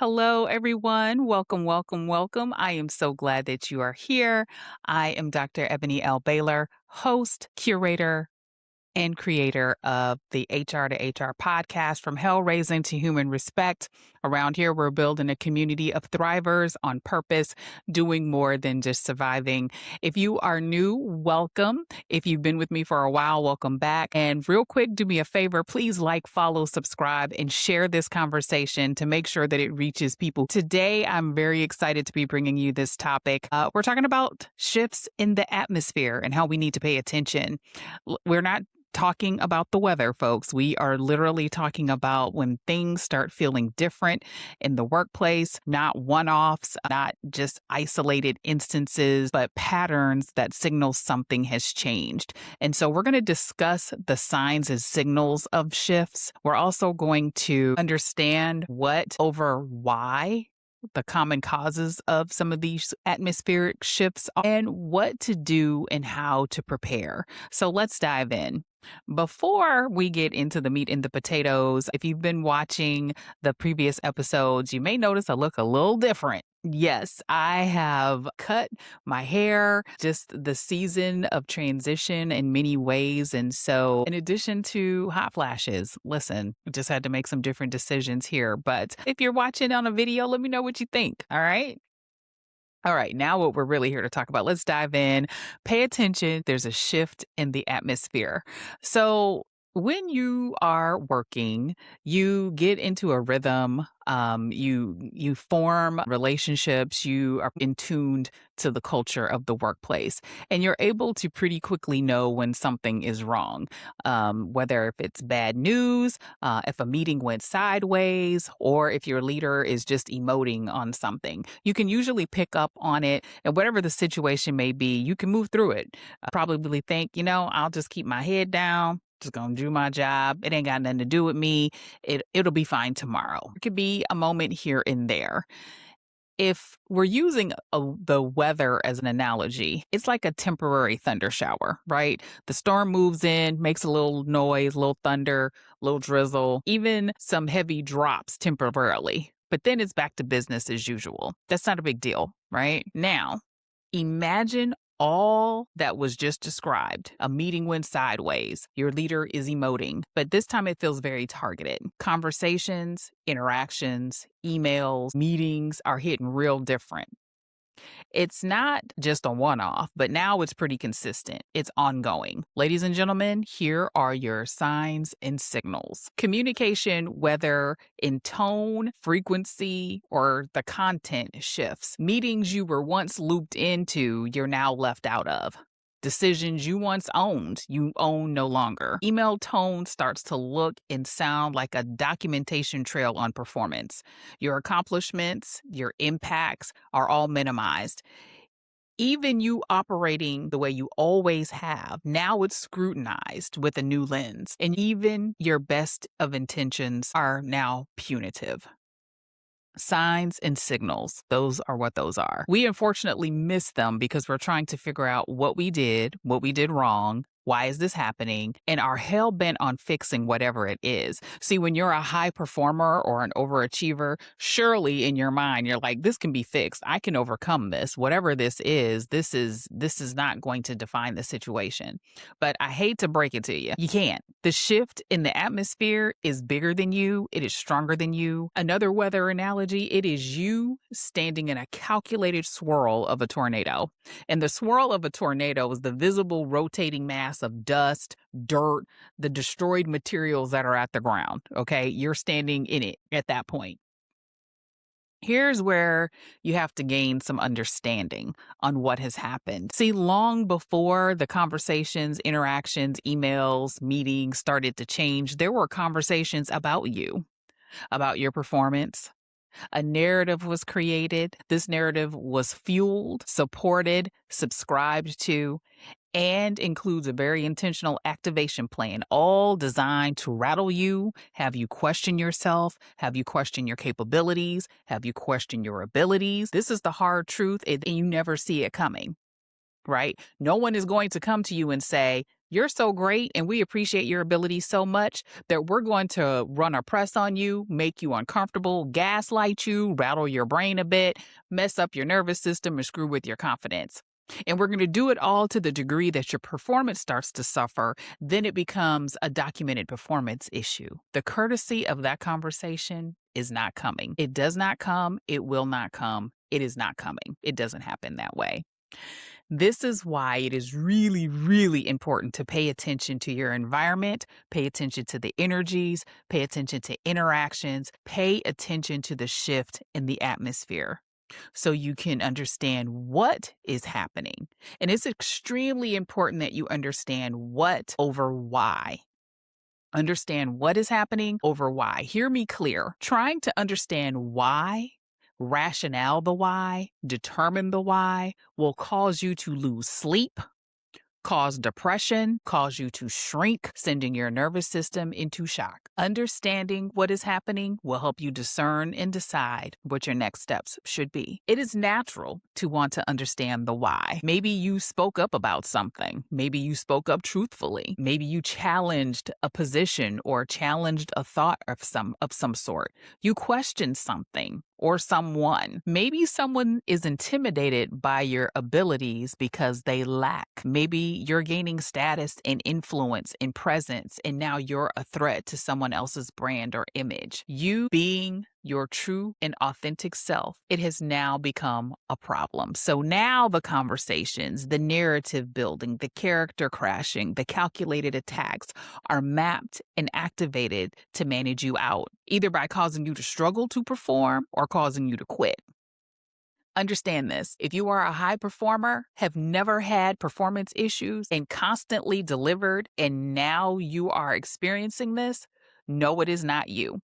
Hello, everyone. Welcome, welcome, welcome. I am so glad that you are here. I am Dr. Ebony L. Baylor, host, curator, and creator of the HR to HR podcast, From Hell Raising to Human Respect. Around here, we're building a community of thrivers on purpose, doing more than just surviving. If you are new, welcome. If you've been with me for a while, welcome back. And real quick, do me a favor, please like, follow, subscribe, and share this conversation to make sure that it reaches people. Today, I'm very excited to be bringing you this topic. We're talking about shifts in the atmosphere and how we need to pay attention. We're not talking about the weather, folks. We are literally talking about when things start feeling different in the workplace, not one-offs, not just isolated instances, but patterns that signal something has changed. And so we're going to discuss the signs and signals of shifts. We're also going to understand what over why the common causes of some of these atmospheric shifts and what to do and how to prepare. So let's dive in. Before we get into the meat and the potatoes, if you've been watching the previous episodes, you may notice I look a little different. Yes, I have cut my hair, just the season of transition in many ways. And so, in addition to hot flashes, listen, I just had to make some different decisions here. But if you're watching on a video, let me know what you think. All right. All right, now what we're really here to talk about. Let's dive in. Pay attention. There's a shift in the atmosphere. So, when you are working, you get into a rhythm. You form relationships. You are in tuned to the culture of the workplace, and you're able to pretty quickly know when something is wrong. Whether if it's bad news, if a meeting went sideways, or if your leader is just emoting on something. You can usually pick up on it, and whatever the situation may be, you can move through it. Probably think, I'll just keep my head down. Just gonna do my job. It ain't got nothing to do with me. It'll be fine tomorrow. It could be a moment here and there. If we're using the weather as an analogy, it's like a temporary thunder shower, right? The storm moves in, makes a little noise, a little thunder, a little drizzle, even some heavy drops temporarily. But then it's back to business as usual. That's not a big deal, right? Now, imagine all that was just described. A meeting went sideways. Your leader is emoting, but this time it feels very targeted. Conversations, interactions, emails, meetings are hitting real different. It's not just a one-off, but now it's pretty consistent. It's ongoing. Ladies and gentlemen, here are your signs and signals. Communication, whether in tone, frequency, or the content shifts. Meetings you were once looped into, you're now left out of. Decisions you once owned, you own no longer. Email tone starts to look and sound like a documentation trail on performance. Your accomplishments, your impacts are all minimized. Even you operating the way you always have, now it's scrutinized with a new lens. And even your best of intentions are now punitive. Signs and signals. Those are what those are. We unfortunately miss them because we're trying to figure out what we did wrong. Why is this happening? And are hell bent on fixing whatever it is. See, when you're a high performer or an overachiever, surely in your mind, you're like, this can be fixed. I can overcome this. Whatever this is not going to define the situation. But I hate to break it to you. You can't. The shift in the atmosphere is bigger than you. It is stronger than you. Another weather analogy, it is you standing in a calculated swirl of a tornado. And the swirl of a tornado is the visible rotating mass of dust, dirt, the destroyed materials that are at the ground. Okay. You're standing in it at that point. Here's where you have to gain some understanding on what has happened. See, long before the conversations, interactions, emails, meetings started to change, there were conversations about you, about your performance. A narrative was created. This narrative was fueled, supported, subscribed to, and includes a very intentional activation plan, all designed to rattle you, have you question yourself, have you question your capabilities, have you question your abilities. This is the hard truth, and you never see it coming, right? No one is going to come to you and say, You're so great, and we appreciate your ability so much that we're going to run a press on you, make you uncomfortable, gaslight you, rattle your brain a bit, mess up your nervous system, and screw with your confidence. And we're going to do it all to the degree that your performance starts to suffer. Then it becomes a documented performance issue. The courtesy of that conversation is not coming. It does not come. It will not come. It is not coming. It doesn't happen that way. This is why it is really, really important to pay attention to your environment, pay attention to the energies, pay attention to interactions, pay attention to the shift in the atmosphere so you can understand what is happening. And it's extremely important that you understand what over why. Understand what is happening over why. Hear me clear. Trying to understand why, rationale the why, determine the why will cause you to lose sleep, cause depression, cause you to shrink, sending your nervous system into shock. Understanding what is happening will help you discern and decide what your next steps should be. It is natural to want to understand the why. Maybe you spoke up about something. Maybe you spoke up truthfully. Maybe you challenged a position or challenged a thought of some sort. You questioned something or someone. Maybe someone is intimidated by your abilities because they lack. Maybe you're gaining status and influence and presence, and now you're a threat to someone else's brand or image. You being your true and authentic self, it has now become a problem. So now the conversations, the narrative building, the character crashing, the calculated attacks are mapped and activated to manage you out, either by causing you to struggle to perform or causing you to quit. Understand this. If you are a high performer, have never had performance issues, and constantly delivered, and now you are experiencing this, no, it is not you.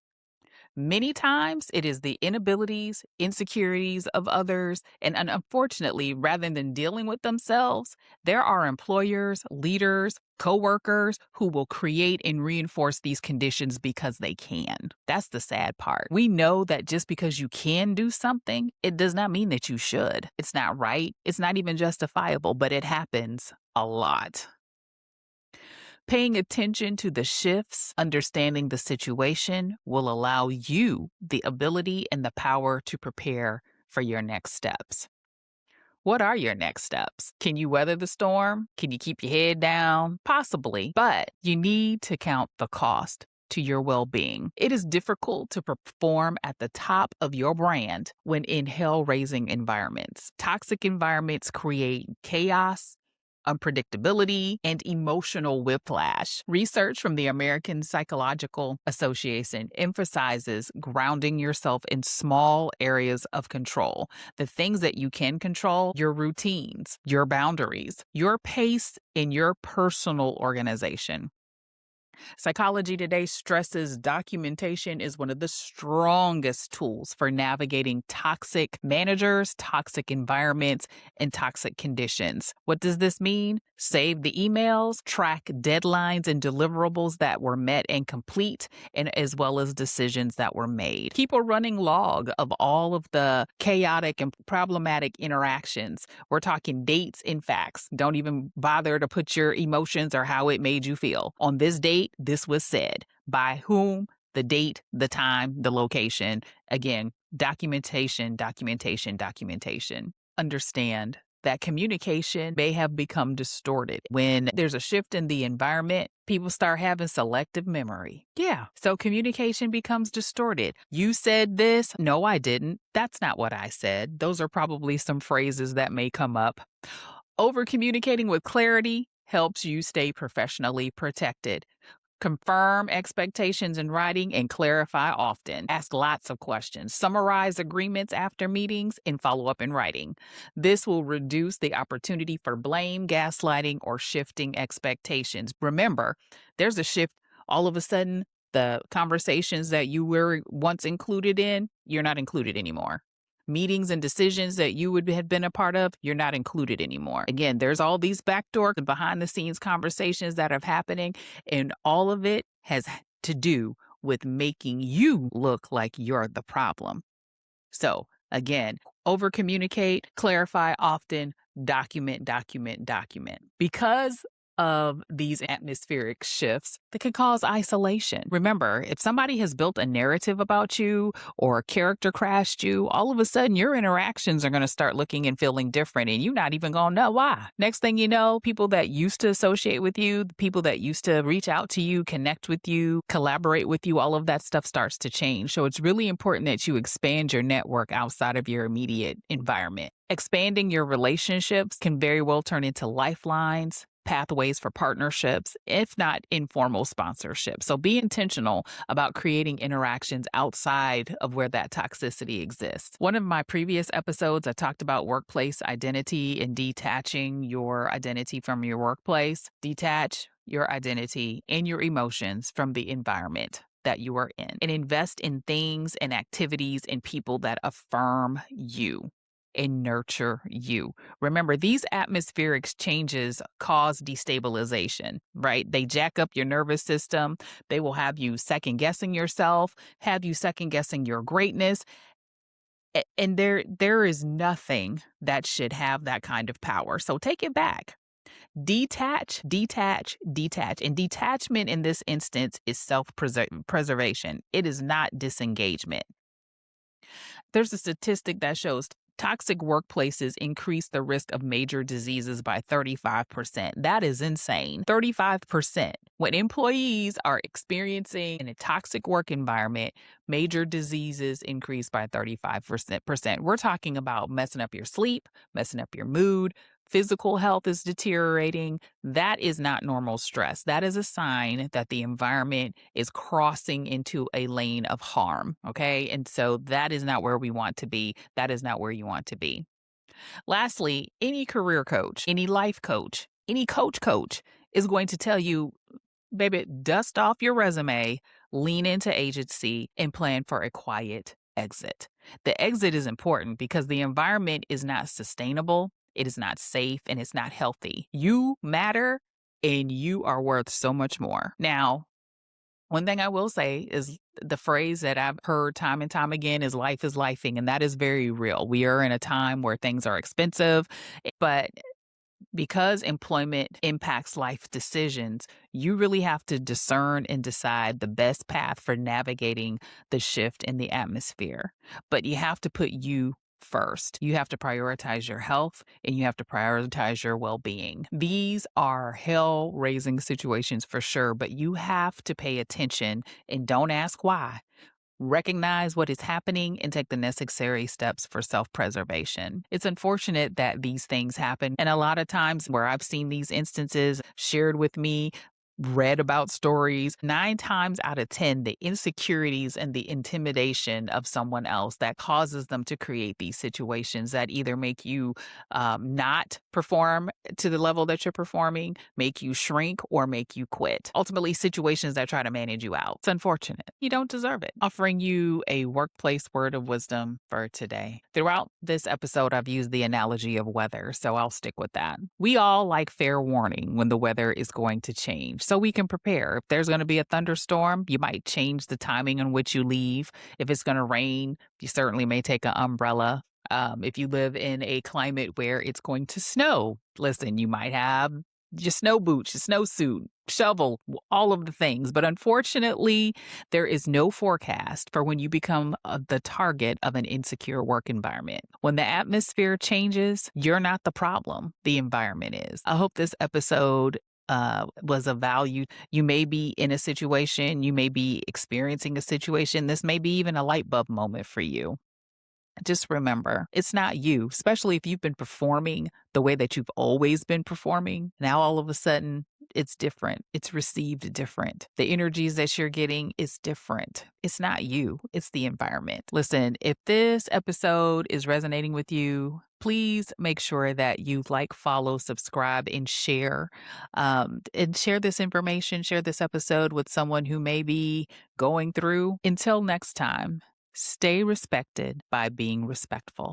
Many times it is the inabilities, insecurities of others, and unfortunately, rather than dealing with themselves, there are employers, leaders, coworkers who will create and reinforce these conditions because they can. That's the sad part. We know that just because you can do something, it does not mean that you should. It's not right. It's not even justifiable, but it happens a lot. Paying attention to the shifts, understanding the situation will allow you the ability and the power to prepare for your next steps. What are your next steps? Can you weather the storm? Can you keep your head down? Possibly, but you need to count the cost to your well-being. It is difficult to perform at the top of your brand when in hell-raising environments. Toxic environments create chaos, unpredictability, and emotional whiplash. Research from the American Psychological Association emphasizes grounding yourself in small areas of control. The things that you can control, your routines, your boundaries, your pace, and your personal organization. Psychology Today stresses documentation is one of the strongest tools for navigating toxic managers, toxic environments, and toxic conditions. What does this mean? Save the emails, track deadlines and deliverables that were met and complete, and as well as decisions that were made. Keep a running log of all of the chaotic and problematic interactions. We're talking dates and facts. Don't even bother to put your emotions or how it made you feel. On this date, this was said. By whom, the date, the time, the location. Again, documentation, documentation, documentation. Understand that communication may have become distorted. When there's a shift in the environment, people start having selective memory. Yeah, so communication becomes distorted. You said this. No, I didn't. That's not what I said. Those are probably some phrases that may come up. Over communicating with clarity helps you stay professionally protected. Confirm expectations in writing and clarify often. Ask lots of questions. Summarize agreements after meetings and follow up in writing. This will reduce the opportunity for blame, gaslighting, or shifting expectations. Remember, there's a shift. All of a sudden, the conversations that you were once included in, you're not included anymore. Meetings and decisions that you would have been a part of, you're not included anymore. Again, there's all these backdoor and behind the scenes conversations that are happening, and all of it has to do with making you look like you're the problem. So again, over communicate, clarify often, document, document, document. Because of these atmospheric shifts that can cause isolation. Remember, if somebody has built a narrative about you or a character crashed you, all of a sudden your interactions are going to start looking and feeling different, and you're not even going to know why. Next thing you know, people that used to associate with you, the people that used to reach out to you, connect with you, collaborate with you, all of that stuff starts to change. So it's really important that you expand your network outside of your immediate environment. Expanding your relationships can very well turn into lifelines, pathways for partnerships, if not informal sponsorship. So be intentional about creating interactions outside of where that toxicity exists. One of my previous episodes, I talked about workplace identity and detaching your identity from your workplace. Detach your identity and your emotions from the environment that you are in, and invest in things and activities and people that affirm you and nurture you. Remember, these atmospheric changes cause destabilization, right? They jack up your nervous system. They will have you second guessing yourself, have you second guessing your greatness. And there is nothing that should have that kind of power. So take it back. Detach, detach, detach. And detachment in this instance is self-preservation. It is not disengagement. There's a statistic that shows toxic workplaces increase the risk of major diseases by 35%. That is insane. 35%. When employees are experiencing in a toxic work environment, major diseases increase by 35%. We're talking about messing up your sleep, messing up your mood. Physical health is deteriorating. That is not normal stress. That is a sign that the environment is crossing into a lane of harm. Okay. And so that is not where we want to be. That is not where you want to be. Lastly, any career coach, any life coach, any coach is going to tell you, baby, dust off your resume, lean into agency, and plan for a quiet exit. The exit is important because the environment is not sustainable, it is not safe, and it's not healthy. You matter and you are worth so much more. Now, one thing I will say is the phrase that I've heard time and time again is life is lifing, and that is very real. We are in a time where things are expensive, but because employment impacts life decisions, you really have to discern and decide the best path for navigating the shift in the atmosphere. But you have to put you first. You have to prioritize your health and you have to prioritize your well being. These are hell raising situations for sure, but you have to pay attention and don't ask why. Recognize what is happening and take the necessary steps for self-preservation. It's unfortunate that these things happen. And a lot of times where I've seen these instances shared with me, read about stories, 9 times out of 10, the insecurities and the intimidation of someone else that causes them to create these situations that either make you not perform to the level that you're performing, make you shrink, or make you quit. Ultimately, situations that try to manage you out. It's unfortunate. You don't deserve it. Offering you a workplace word of wisdom for today. Throughout this episode, I've used the analogy of weather, so I'll stick with that. We all like fair warning when the weather is going to change, so we can prepare. If there's going to be a thunderstorm, you might change the timing in which you leave. If it's going to rain, you certainly may take an umbrella. If you live in a climate where it's going to snow, listen, you might have your snow boots, your snowsuit, shovel, all of the things. But unfortunately, there is no forecast for when you become the target of an insecure work environment. When the atmosphere changes, you're not the problem. The environment is. I hope this episode was of value. You may be in a situation, you may be experiencing a situation. This may be even a light bulb moment for you. Just remember, it's not you, especially if you've been performing the way that you've always been performing. Now, all of a sudden, it's different. It's received different. The energies that you're getting is different. It's not you, it's the environment. Listen, if this episode is resonating with you, please make sure that you like, follow, subscribe, and share. And share this information, share this episode with someone who may be going through. Until next time. Stay respected by being respectful.